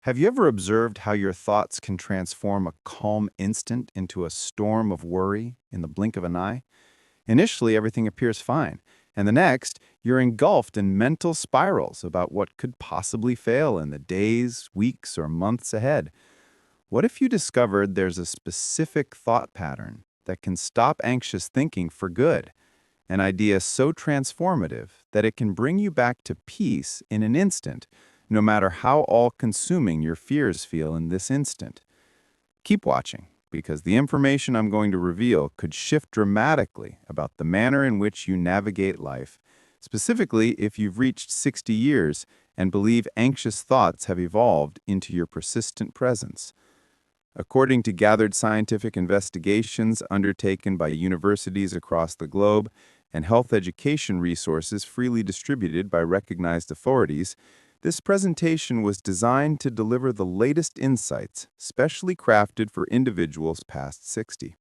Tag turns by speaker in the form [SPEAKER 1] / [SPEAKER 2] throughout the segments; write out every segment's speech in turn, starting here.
[SPEAKER 1] Have you ever observed how your thoughts can transform a calm instant into a storm of worry in the blink of an eye? Initially, everything appears fine, and the next, you're engulfed in mental spirals about what could possibly fail in the days, weeks, or months ahead. What if you discovered there's a specific thought pattern that can stop anxious thinking for good? An idea so transformative that it can bring you back to peace in an instant, no matter how all consuming your fears feel in this instant. Keep watching, because the information I'm going to reveal could shift dramatically about the manner in which you navigate life, specifically if you've reached 60 years and believe anxious thoughts have evolved into your persistent presence. According to gathered scientific investigations undertaken by universities across the globe and health education resources freely distributed by recognized authorities, this presentation was designed to deliver the latest insights, specially crafted for individuals past 60.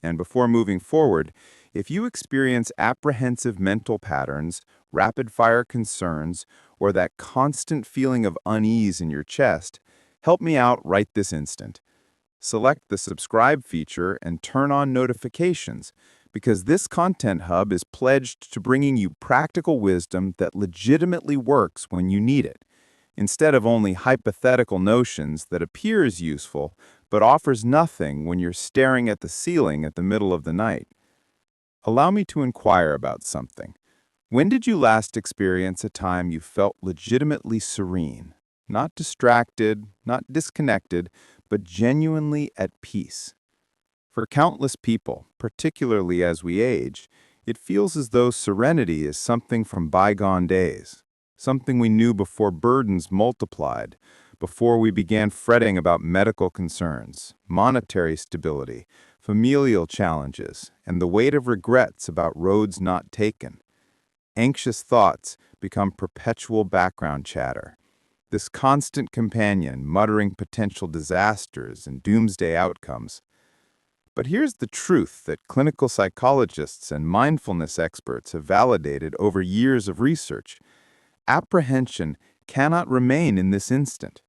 [SPEAKER 1] And before moving forward, if you experience apprehensive mental patterns, rapid-fire concerns, or that constant feeling of unease in your chest, help me out right this instant. Select the subscribe feature and turn on notifications, because this content hub is pledged to bringing you practical wisdom that legitimately works when you need it, instead of only hypothetical notions that appears useful but offers nothing when you're staring at the ceiling at the middle of the night. Allow me to inquire about something. When did you last experience a time you felt legitimately serene, not distracted, not disconnected, but genuinely at peace? For countless people, particularly as we age, it feels as though serenity is something from bygone days, something we knew before burdens multiplied, before we began fretting about medical concerns, monetary stability, familial challenges, and the weight of regrets about roads not taken. Anxious thoughts become perpetual background chatter, this constant companion muttering potential disasters and doomsday outcomes. But here's the truth that clinical psychologists and mindfulness experts have validated over years of research. Apprehension cannot remain in this instant.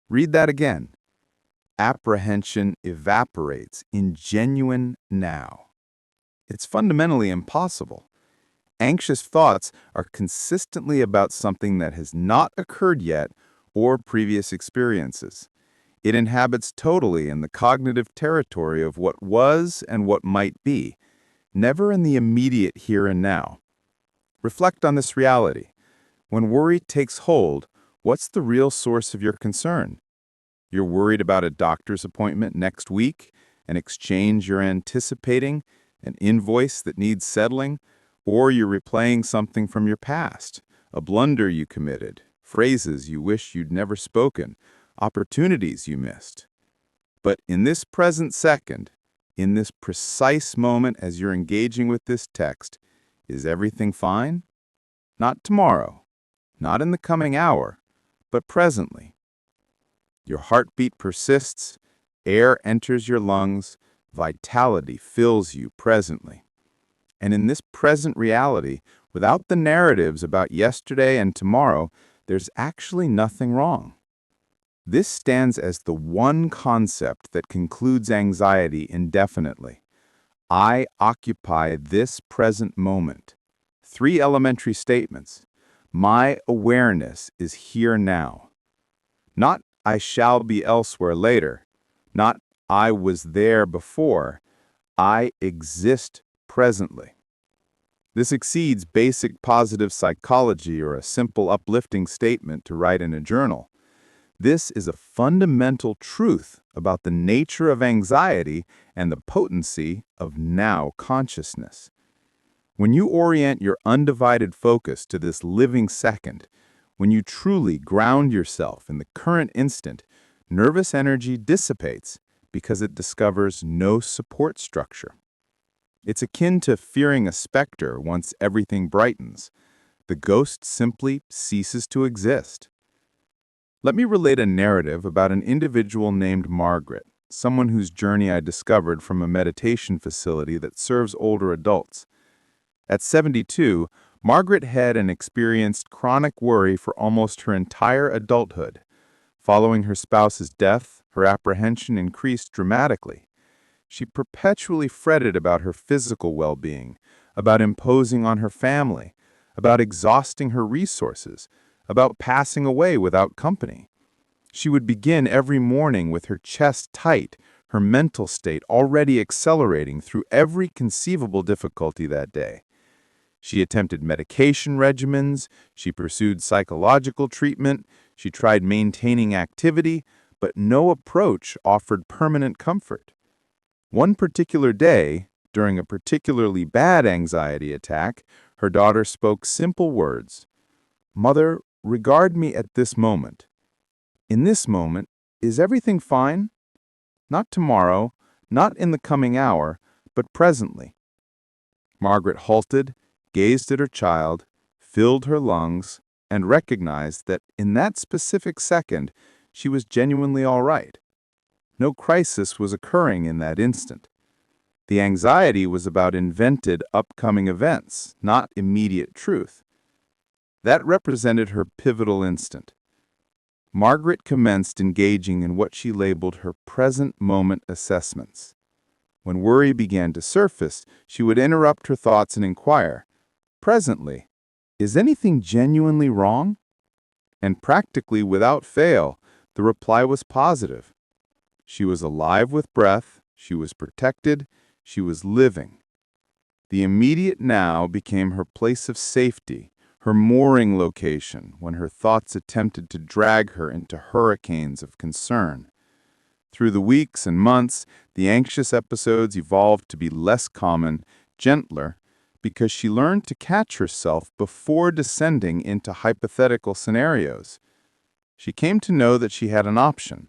[SPEAKER 1] Read that again. Apprehension evaporates in genuine now. It's fundamentally impossible. Anxious thoughts are consistently about something that has not occurred yet or previous experiences. It inhabits totally in the cognitive territory of what was and what might be, never in the immediate here and now. Reflect on this reality. When worry takes hold, what's the real source of your concern? You're worried about a doctor's appointment next week, an exchange you're anticipating, an invoice that needs settling, or you're replaying something from your past, a blunder you committed, phrases you wish you'd never spoken, opportunities you missed. But in this present second, in this precise moment as you're engaging with this text, is everything fine? Not tomorrow, not in the coming hour, but presently. Your heartbeat persists, air enters your lungs, vitality fills you presently. And in this present reality, without the narratives about yesterday and tomorrow, there's actually nothing wrong. This stands as the one concept that concludes anxiety indefinitely. I occupy this present moment. 3 elementary statements. My awareness is here now. Not I shall be elsewhere later. Not I was there before. I exist presently. This exceeds basic positive psychology or a simple uplifting statement to write in a journal. This is a fundamental truth about the nature of anxiety and the potency of now consciousness. When you orient your undivided focus to this living second, when you truly ground yourself in the current instant, nervous energy dissipates because it discovers no support structure. It's akin to fearing a specter once everything brightens. The ghost simply ceases to exist. Let me relate a narrative about an individual named Margaret, someone whose journey I discovered from a meditation facility that serves older adults. At 72, Margaret had and experienced chronic worry for almost her entire adulthood. Following her spouse's death, her apprehension increased dramatically. She perpetually fretted about her physical well-being, about imposing on her family, about exhausting her resources, about passing away without company. She would begin every morning with her chest tight, her mental state already accelerating through every conceivable difficulty that day. She attempted medication regimens, she pursued psychological treatment, she tried maintaining activity, but no approach offered permanent comfort. One particular day, during a particularly bad anxiety attack, her daughter spoke simple words. "Mother, regard me at this moment. In this moment, is everything fine? Not tomorrow, not in the coming hour, but presently." Margaret halted, gazed at her child, filled her lungs, and recognized that in that specific second, she was genuinely all right. No crisis was occurring in that instant. The anxiety was about invented upcoming events, not immediate truth. That represented her pivotal instant. Margaret commenced engaging in what she labeled her present moment assessments. When worry began to surface, she would interrupt her thoughts and inquire, "Presently, is anything genuinely wrong?" And practically without fail, the reply was positive. She was alive with breath, she was protected, she was living. The immediate now became her place of safety, her mooring location when her thoughts attempted to drag her into hurricanes of concern. Through the weeks and months, the anxious episodes evolved to be less common, gentler, because she learned to catch herself before descending into hypothetical scenarios. She came to know that she had an option: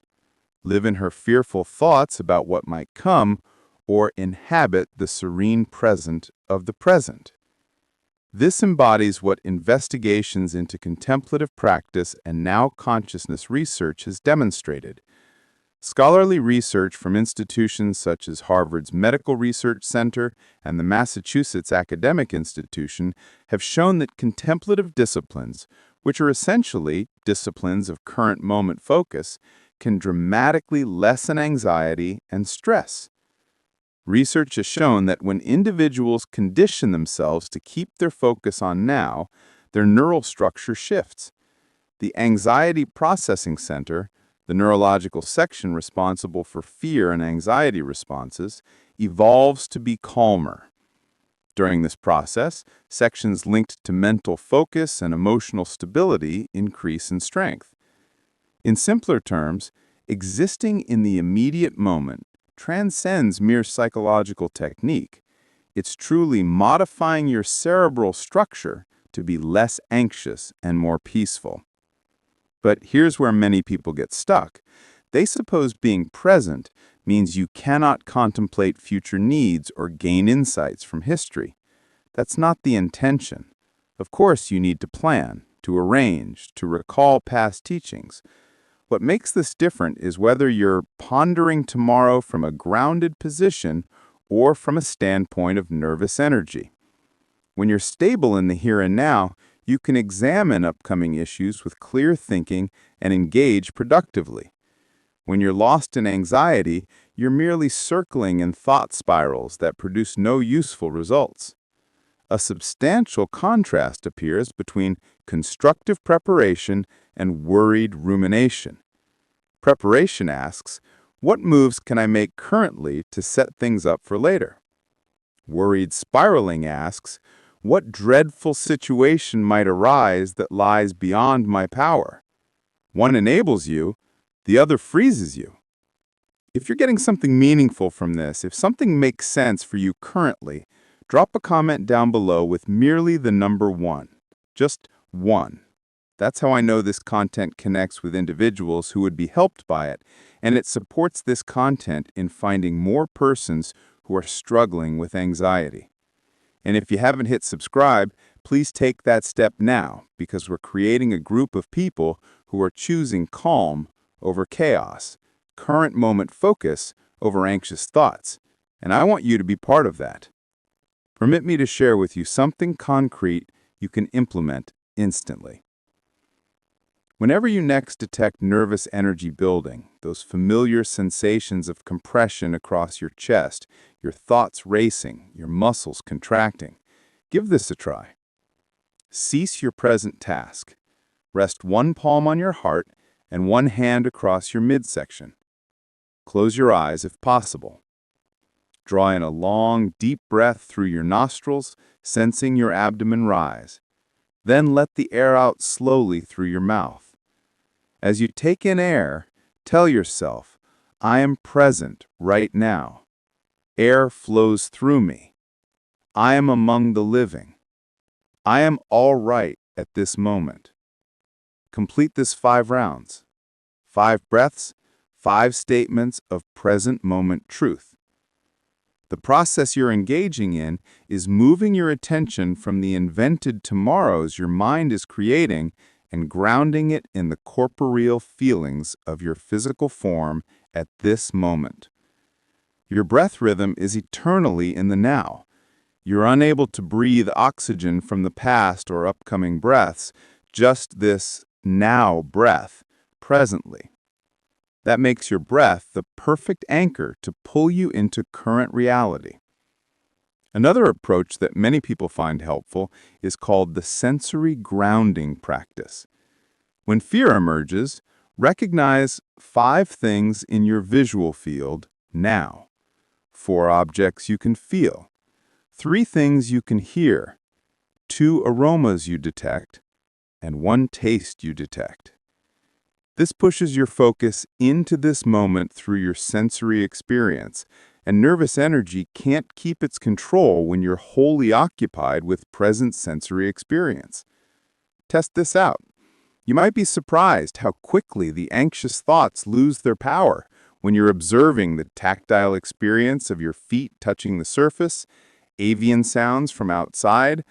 [SPEAKER 1] live in her fearful thoughts about what might come, or inhabit the serene present of the present. This embodies what investigations into contemplative practice and now consciousness research has demonstrated. Scholarly research from institutions such as Harvard's Medical Research Center and the Massachusetts Academic Institution have shown that contemplative disciplines, which are essentially disciplines of current moment focus, can dramatically lessen anxiety and stress. Research has shown that when individuals condition themselves to keep their focus on now, their neural structure shifts. The Anxiety Processing Center, the neurological section responsible for fear and anxiety responses, evolves to be calmer. During this process, sections linked to mental focus and emotional stability increase in strength. In simpler terms, existing in the immediate moment transcends mere psychological technique. It's truly modifying your cerebral structure to be less anxious and more peaceful. But here's where many people get stuck. They suppose being present means you cannot contemplate future needs or gain insights from history. That's not the intention. Of course, you need to plan, to arrange, to recall past teachings. What makes this different is whether you're pondering tomorrow from a grounded position or from a standpoint of nervous energy. When you're stable in the here and now, you can examine upcoming issues with clear thinking and engage productively. When you're lost in anxiety, you're merely circling in thought spirals that produce no useful results. A substantial contrast appears between constructive preparation and worried rumination. Preparation asks, what moves can I make currently to set things up for later? Worried spiraling asks, what dreadful situation might arise that lies beyond my power? One enables you, the other freezes you. If you're getting something meaningful from this, if something makes sense for you currently, drop a comment down below with merely the number 1. Just 1. That's how I know this content connects with individuals who would be helped by it, and it supports this content in finding more persons who are struggling with anxiety. And if you haven't hit subscribe, please take that step now, because we're creating a group of people who are choosing calm over chaos, current moment focus over anxious thoughts, and I want you to be part of that. Permit me to share with you something concrete you can implement instantly. Whenever you next detect nervous energy building, those familiar sensations of compression across your chest, your thoughts racing, your muscles contracting, give this a try. Cease your present task. Rest one palm on your heart and one hand across your midsection. Close your eyes if possible. Draw in a long, deep breath through your nostrils, sensing your abdomen rise. Then let the air out slowly through your mouth. As you take in air, tell yourself, I am present right now. Air flows through me. I am among the living. I am all right at this moment. Complete this 5 rounds. 5 breaths, 5 statements of present moment truth. The process you're engaging in is moving your attention from the invented tomorrows your mind is creating and grounding it in the corporeal feelings of your physical form at this moment. Your breath rhythm is eternally in the now. You're unable to breathe oxygen from the past or upcoming breaths, just this now breath, presently. That makes your breath the perfect anchor to pull you into current reality. Another approach that many people find helpful is called the sensory grounding practice. When fear emerges, recognize 5 things in your visual field now, 4 objects you can feel, 3 things you can hear, 2 aromas you detect, and 1 taste you detect. This pushes your focus into this moment through your sensory experience, and nervous energy can't keep its control when you're wholly occupied with present sensory experience. Test this out. You might be surprised how quickly the anxious thoughts lose their power when you're observing the tactile experience of your feet touching the surface, avian sounds from outside,